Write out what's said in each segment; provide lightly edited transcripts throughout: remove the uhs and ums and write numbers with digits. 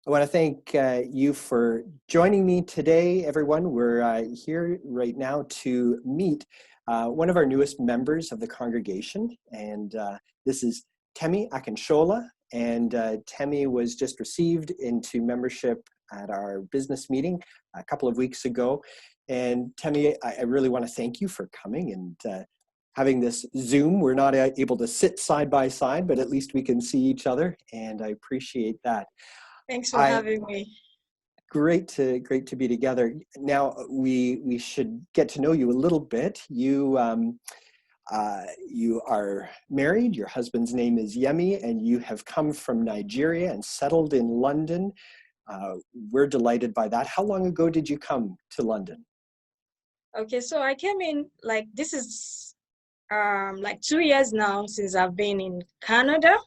I want to thank you for joining me today, everyone. We're here right now to meet one of our newest members of the congregation, and this is Temi Akinshola. And Temi was just received into membership at our business meeting a couple of weeks ago. And Temi, I really want to thank you for coming and having this Zoom. We're not able to sit side by side, but at least we can see each other, and I appreciate that. Thanks for having me. Great to be together. Now we should get to know you a little bit. You you are married. Your husband's name is Yemi, and you have come from Nigeria and settled in London. We're delighted by that. How long ago did you come to London? Okay, so I came in this is like 2 years now since I've been in Canada.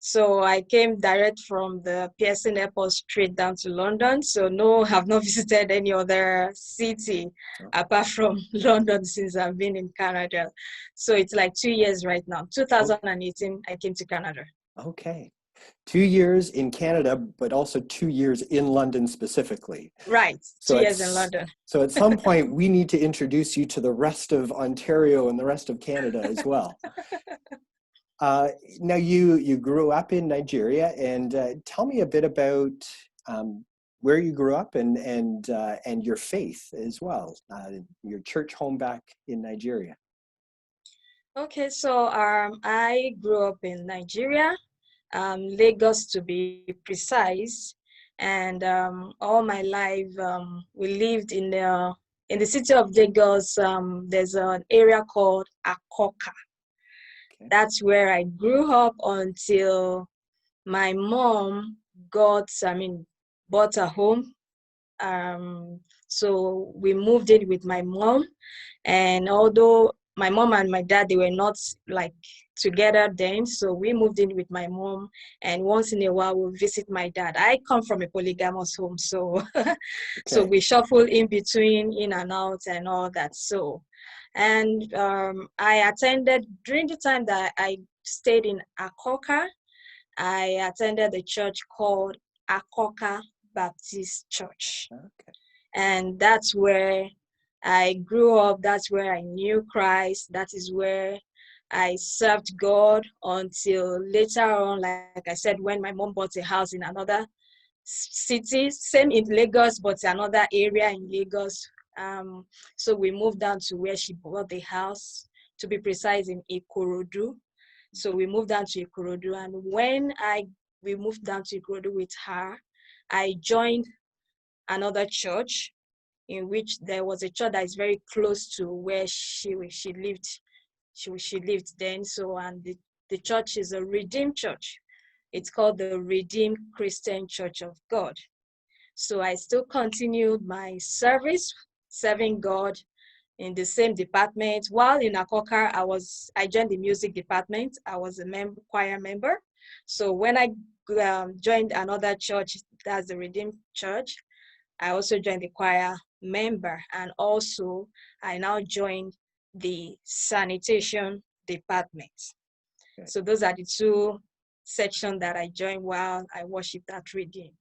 So I came direct from the Pearson Airport straight down to London. So no, have not visited any other city apart from London since I've been in Canada. So it's like 2 years right now. 2018, I came to Canada. Okay. 2 years in Canada, but also 2 years in London specifically. Right, so 2 years in London. So at some point, we need to introduce you to the rest of Ontario and the rest of Canada as well. Now, you grew up in Nigeria, and tell me a bit about where you grew up and your faith as well, your church home back in Nigeria. Okay, so I grew up in Nigeria, Lagos to be precise, and all my life we lived in the city of Lagos. There's an area called Akoka. That's where I grew up until my mom bought a home. So we moved in with my mom, and although my mom and my dad, they were not like together then, so we moved in with my mom, and once in a while we'll visit my dad. I come from a polygamous home, so so we shuffle in between, in and out and all that. So and I attended during the time that I stayed in Akoka. I attended a church called Akoka Baptist Church. And that's where I grew up. That's where I knew Christ. That is where I served God until later on, like I said, when my mom bought a house in another city, same in Lagos, but another area in Lagos. So we moved down to where she bought the house, to be precise, in Ikorodu. So we moved down to Ikorodu, and when we moved down to Ikorodu with her, I joined another church, in which there was a church that is very close to where she lived. She lived then. So and the church is a Redeemed church. It's called the Redeemed Christian Church of God. So I still continued my service, serving God in the same department. While in Akoka, I joined the music department. I was a choir member. So when I joined another church, that's the Redeemed Church, I also joined the choir member, and also I now joined the sanitation department. So those are the two sections that I joined while I worshiped at Redeem.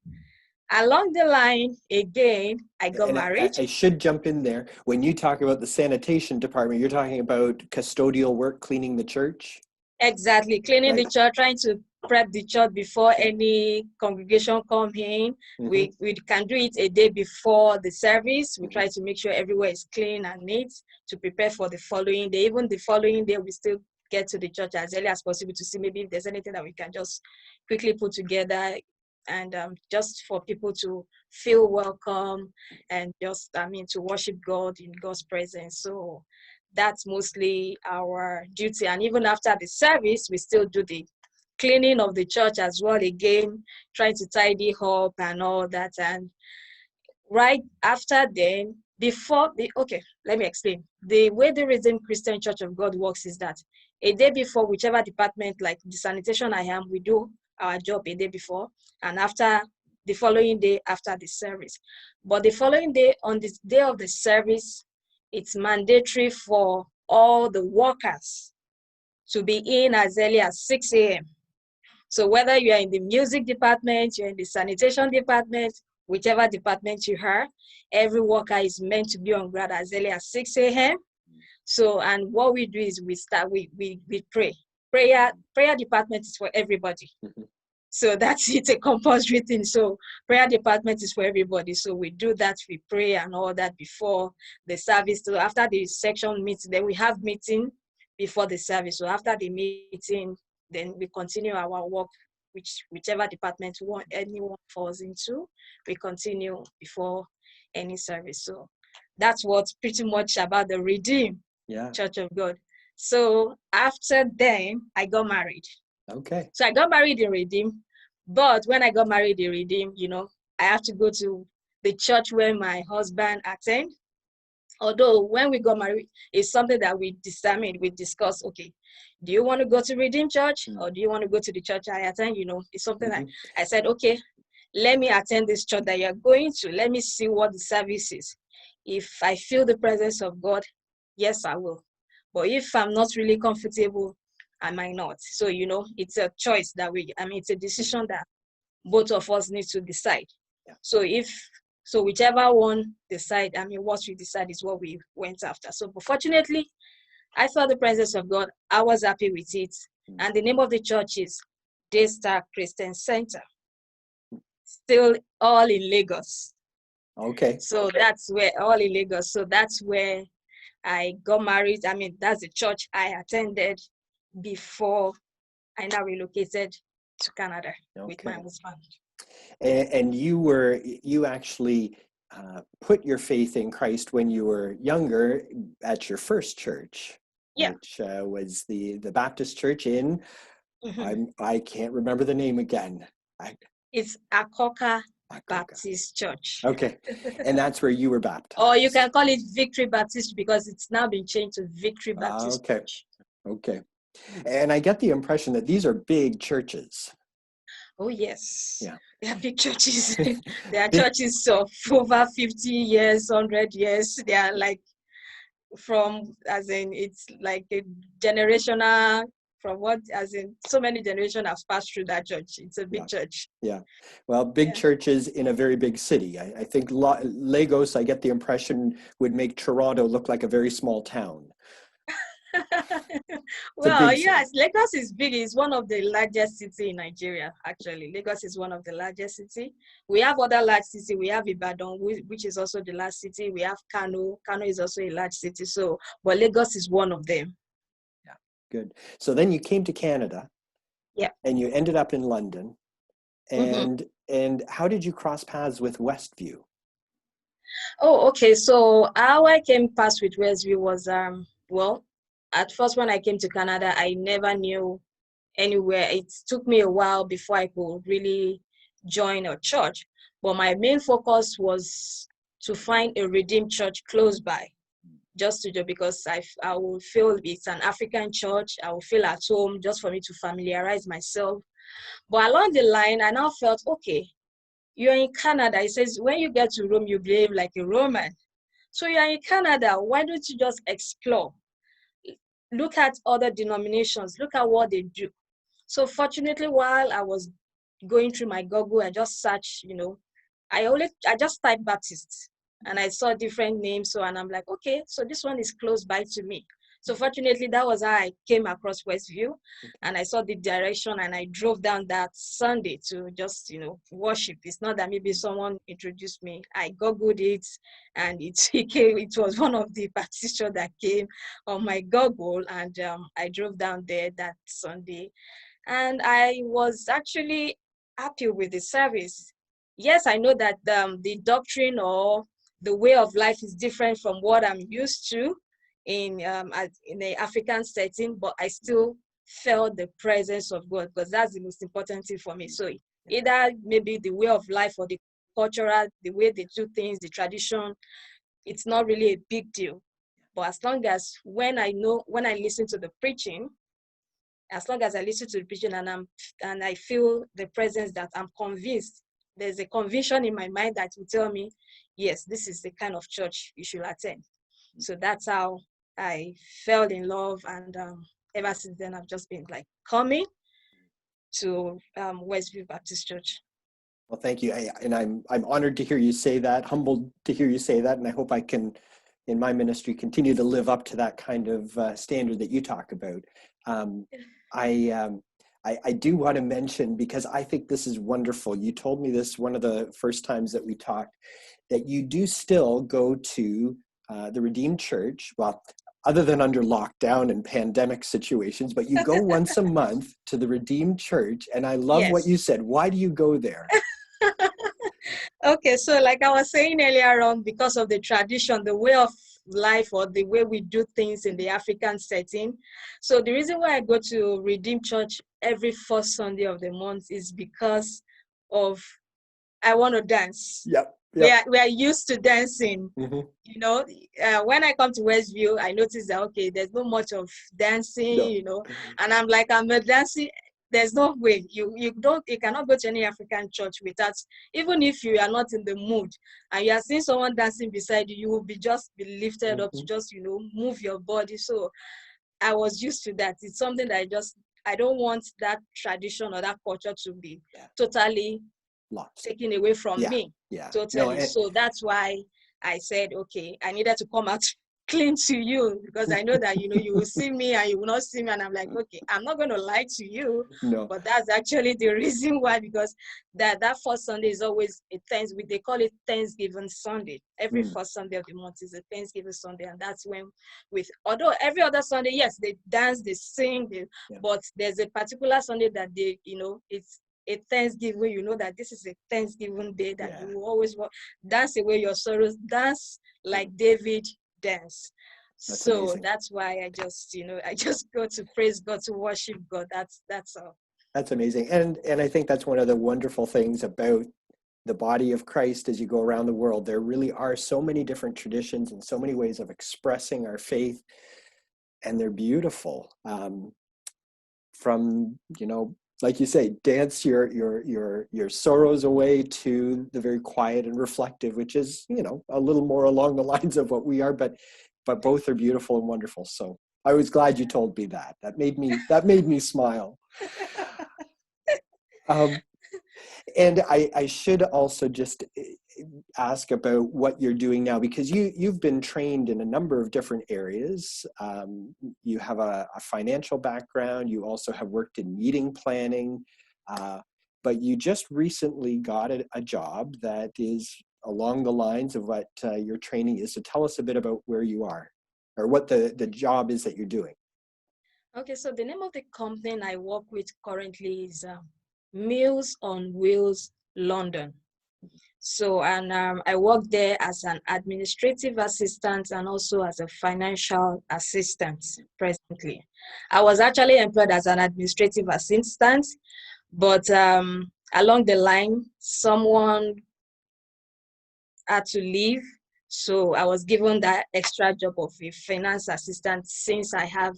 Along the line, again, I got married. I should jump in there. When you talk about the sanitation department, you're talking about custodial work, cleaning the church? Exactly, cleaning the church, trying to prep the church before any congregation come in. We can do it a day before the service. We try to make sure everywhere is clean and neat to prepare for the following day. Even the following day, we still get to the church as early as possible to see maybe if there's anything that we can just quickly put together, and just for people to feel welcome and just, to worship God in God's presence. So that's mostly our duty. And even after the service, we still do the cleaning of the church as well, again, trying to tidy up and all that. And right after then, let me explain. The way the Redeemed Christian Church of God works is that a day before, whichever department, like the sanitation I am, we do our job a day before, and after the following day after the service. But the following day, on the day of the service, it's mandatory for all the workers to be in as early as 6 a.m. So whether you are in the music department, you're in the sanitation department, whichever department you are, every worker is meant to be on ground as early as 6 a.m. So, and what we do is we pray. Prayer department is for everybody. So that's it's a compulsory thing. So prayer department is for everybody. So we do that, we pray and all that before the service. So after the section meeting, then we have meeting before the service. So after the meeting, then we continue our work, whichever department anyone falls into, we continue before any service. So that's what's pretty much about the Redeemed Church of God. So after then, I got married. Okay. So I got married in Redeem, but when I got married in Redeem, I have to go to the church where my husband attend. Although when we got married, it's something that we discussed, okay, do you want to go to Redeem Church or do you want to go to the church I attend? It's something that I said, okay, let me attend this church that you're going to. Let me see what the service is. If I feel the presence of God, yes, I will. But if I'm not really comfortable, I might not. So, it's a choice that it's a decision that both of us need to decide. Yeah. So whichever one decide, what we decide is what we went after. So, but fortunately, I felt the presence of God. I was happy with it. And the name of the church is Daystar Christian Center. Still all in Lagos. Okay. So that's where, all in Lagos. So that's where I got married. That's the church I attended before I now relocated to Canada with my husband. And you actually put your faith in Christ when you were younger at your first church, which was the Baptist church in, I can't remember the name again. It's Akoka Baptist Church. Okay, and that's where you were baptized. Or you can call it Victory Baptist because it's now been changed to Victory Baptist Church. Okay. And I get the impression that these are big churches. Oh, yes. Yeah. They are big churches. They are churches of over 50 years, 100 years. They are like it's like a generational, so many generations have passed through that church. It's a big church. Yeah. Well, big churches in a very big city. I think Lagos, I get the impression, would make Toronto look like a very small town. Well, yes, Lagos is big. It's one of the largest cities in Nigeria, actually. Lagos is one of the largest cities. We have other large cities. We have Ibadan, which is also the large city. We have Kano. Kano is also a large city. So, but Lagos is one of them. Yeah, good. So then you came to Canada. Yeah. And you ended up in London. And how did you cross paths with Westview? Oh, okay. So how I came past with Westview was, at first, when I came to Canada, I never knew anywhere. It took me a while before I could really join a church. But my main focus was to find a Redeemed church close by, because I will feel it's an African church. I will feel at home just for me to familiarize myself. But along the line, I now felt, okay, you're in Canada. It says when you get to Rome, you behave like a Roman. So you're in Canada. Why don't you just explore? Look at other denominations, look at what they do. So fortunately, while I was going through my Google, I just searched, I just typed Baptist and I saw different names. So, and I'm like, okay, so this one is close by to me. So fortunately, that was how I came across Westview, and I saw the direction, and I drove down that Sunday to just, worship. It's not that maybe someone introduced me. I Googled it, and it was one of the Baptist church that came on my Google, and I drove down there that Sunday, and I was actually happy with the service. Yes, I know that the doctrine or the way of life is different from what I'm used to in the African setting, but I still felt the presence of God, because that's the most important thing for me. So either maybe the way of life or the cultural, the way they do things, the tradition, it's not really a big deal. But as long as when I listen to the preaching, as long as I listen to the preaching and I feel the presence, that I'm convinced, there's a conviction in my mind that will tell me, yes, this is the kind of church you should attend. So that's how I fell in love, and ever since then I've just been like coming to Westview Baptist Church. Well, thank you. And I'm honored to hear you say that, humbled to hear you say that, and I hope I can, in my ministry, continue to live up to that kind of standard that you talk about. I do want to mention, because I think this is wonderful. You told me this one of the first times that we talked, that you do still go to the Redeemed Church, well, other than under lockdown and pandemic situations, but you go once a month to the Redeemed Church. And I love what you Yes. said. Why do you go there? Okay, so like I was saying earlier on, because of the tradition, the way of life, or the way we do things in the African setting. So the reason why I go to Redeemed Church every first Sunday of the month is because of I want to dance. Yep. We are used to dancing. Mm-hmm. You know, when I come to Westview, I notice that, okay, there's not much of dancing, No. you know, and I'm like, I'm a dancing. There's no way you cannot go to any African church without, even if you are not in the mood and you are seeing someone dancing beside you, you will just be lifted up to just, you know, move your body. So I was used to that. It's something that I don't want that tradition or that culture to be totally Lost. taken away from me. Yeah. Totally. No, So that's why I said, okay, I needed to come out clean to you, because I know that, you know, you will see me and you will not see me. And I'm like, okay, I'm not going to lie to you. no. But that's actually the reason why, because that first Sunday is always a Thanksgiving. They call it Thanksgiving Sunday. Every first Sunday of the month is a Thanksgiving Sunday. And that's when, although every other Sunday, yes, they dance, they sing, but there's a particular Sunday that they, you know, it's a Thanksgiving, you know that this is a Thanksgiving day, that you will always dance away your sorrows, dance like David dance. That's So amazing. that's why I just, you know, I just go to praise God, to worship God. That's all. That's amazing. And I think that's one of the wonderful things about the body of Christ as you go around the world. There really are so many different traditions and so many ways of expressing our faith, and they're beautiful. From, you know, like you say, dance your sorrows away, to the very quiet and reflective, which is, you know, a little more along the lines of what we are, but both are beautiful and wonderful. So I was glad you told me that. That made me smile. And I should also just ask about what you're doing now, because you've been trained in a number of different areas. You have a financial background. You also have worked in meeting planning, but you just recently got a job that is along the lines of what your training is. So tell us a bit about where you are, or what the job is that you're doing. Okay, so the name of the company I work with currently is Meals on Wheels London. So, and I work there as an administrative assistant and also as a financial assistant presently. I was actually employed as an administrative assistant, but along the line, someone had to leave. So I was given that extra job of a finance assistant, since I have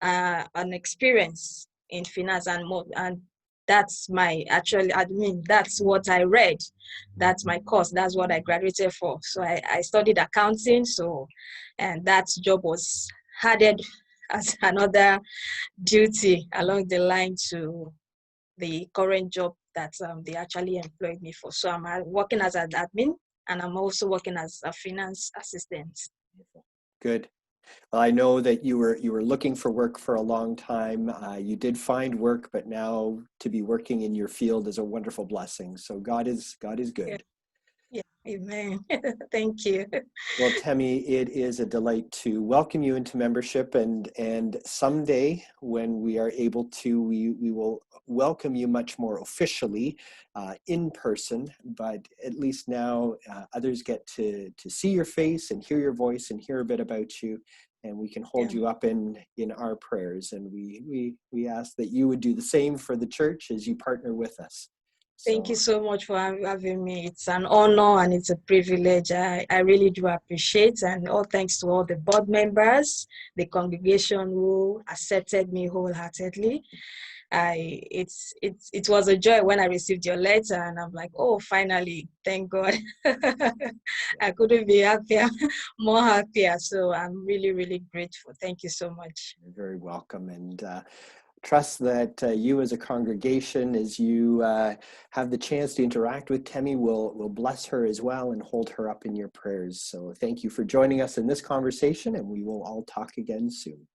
an experience in finance and more, and that's that's what I read. That's my course. That's what I graduated for. So I studied accounting. So, and that job was added as another duty along the line to the current job that they actually employed me for. So I'm working as an admin, and I'm also working as a finance assistant. Good. Well, I know that you were looking for work for a long time. You did find work, but now to be working in your field is a wonderful blessing. So God is good. Yeah. Amen. Thank you. Well, Temi, it is a delight to welcome you into membership, and someday when we are able to, we will welcome you much more officially in person. But at least now others get to see your face and hear your voice and hear a bit about you, and we can hold you up in our prayers. And we ask that you would do the same for the church as you partner with us. Thank you so much for having me. It's an honor and it's a privilege. I really do appreciate, and all thanks to all the board members, the congregation who accepted me wholeheartedly. It was a joy when I received your letter, and I'm like, oh, finally, thank God. I couldn't be happier, more happier. So I'm really, really grateful. Thank you so much. You're very welcome. And trust that you as a congregation, as you have the chance to interact with Temi, will bless her as well and hold her up in your prayers. So thank you for joining us in this conversation, and we will all talk again soon.